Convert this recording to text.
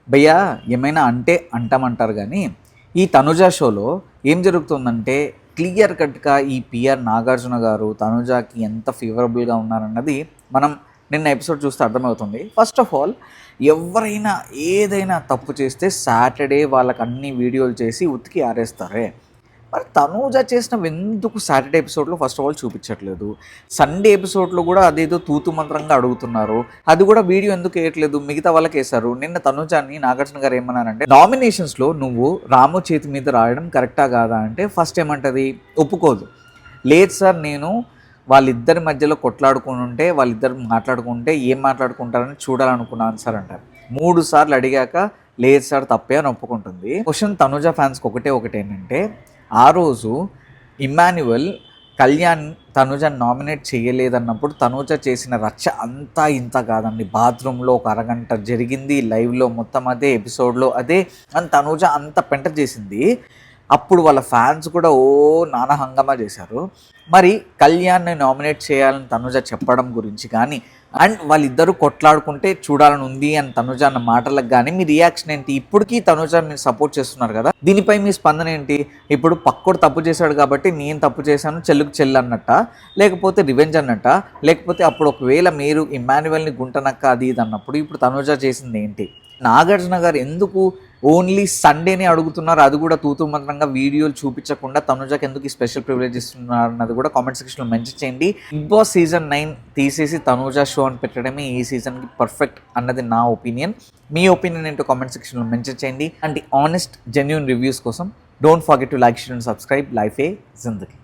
భయ్యా ఏమైనా అంటే అంటామంటారు కానీ ఈ తనుజ షోలో ఏం జరుగుతుందంటే క్లియర్ కట్గా ఈ పిఆర్ నాగార్జున గారు తనుజాకి ఎంత ఫేవరబుల్గా ఉన్నారన్నది మనం నిన్న ఎపిసోడ్ చూస్తే అర్థమవుతుంది. ఫస్ట్ ఆఫ్ ఆల్ ఎవరైనా ఏదైనా తప్పు చేస్తే సాటర్డే వాళ్ళకి అన్ని వీడియోలు చేసి ఉతికి ఆరేస్తారే, మరి తనూజ చేసినవి ఎందుకు సాటర్డే ఎపిసోడ్లో ఫస్ట్ ఆఫ్ ఆల్ చూపించట్లేదు? సండే ఎపిసోడ్లో కూడా అదేదో తూతు మంత్రంగా అడుగుతున్నారు, అది కూడా వీడియో ఎందుకు వేయట్లేదు? మిగతా వాళ్ళకి వేశారు. నిన్న తనూజాని నాగార్జున గారు ఏమన్నారంటే, నామినేషన్స్లో నువ్వు రాము చేతి మీద రాయడం కరెక్టా కాదా అంటే ఫస్ట్ ఏమంటది, ఒప్పుకోదు. లేదు సార్, నేను వాళ్ళిద్దరి మధ్యలో కొట్లాడుకుని ఉంటే వాళ్ళిద్దరు మాట్లాడుకుంటే ఏం మాట్లాడుకుంటారని చూడాలనుకున్నాను సార్ అంటారు. 3 సార్లు అడిగాక లేదు సార్ తప్పే అని ఒప్పుకుంటుంది. క్వశ్చన్ తనుజ ఫ్యాన్స్కి ఒకటి ఏంటంటే, ఆ రోజు ఇమ్మాన్యువల్ కళ్యాణ్ తనుజని నామినేట్ చేయలేదన్నప్పుడు తనుజ చేసిన రచ్చ అంతా ఇంత కాదండి. బాత్రూంలో ఒక అరగంట జరిగింది, లైవ్లో మొత్తం అదే, ఎపిసోడ్లో అదే, అని తనుజ అంత పెంట చేసింది. అప్పుడు వాళ్ళ ఫ్యాన్స్ కూడా నానా హంగామా చేశారు. మరి కళ్యాణ్ని నామినేట్ చేయాలని తనుజ చెప్పడం గురించి కానీ, అండ్ వాళ్ళిద్దరూ కొట్లాడుకుంటే చూడాలని ఉంది అని తనుజ అన్న మాటలకు కానీ మీ రియాక్షన్ ఏంటి? ఇప్పటికీ తనుజ మీరు సపోర్ట్ చేస్తున్నారు కదా, దీనిపై మీ స్పందన ఏంటి? ఇప్పుడు పక్కోడు తప్పు చేశాడు కాబట్టి నేను తప్పు చేశాను చెల్లుకు చెల్లు అన్నట్ట, లేకపోతే రివెంజ్ అన్నట్ట, లేకపోతే అప్పుడు ఒకవేళ మీరు ఇమ్మాన్యువల్ని గుంటనక్క అది ఇది అన్నప్పుడు ఇప్పుడు తనుజ చేసింది ఏంటి? నాగార్జున గారు ఎందుకు ఓన్లీ సండేనే అడుగుతున్నారు, అది కూడా తూతు మంత్రంగా వీడియోలు చూపించకుండా తనుజకి ఎందుకు స్పెషల్ ప్రివిలేజ్ ఇస్తున్నారు అన్నది కూడా కామెంట్ సెక్షన్లో మెన్షన్ చేయండి. బిగ్ బాస్ సీజన్ 9 తీసేసి తనుజ షో అని పెట్టడమే ఈ సీజన్కి పర్ఫెక్ట్ అన్నది నా ఒపీనియన్. మీ ఒపీనియన్ ఏంటో కామెంట్ సెక్షన్లో మెన్షన్ చేయండి. అండ్ ఆనెస్ట్ జెన్యూన్ రివ్యూస్ కోసం don't forget to like, share and subscribe life ఏ జిందగీ.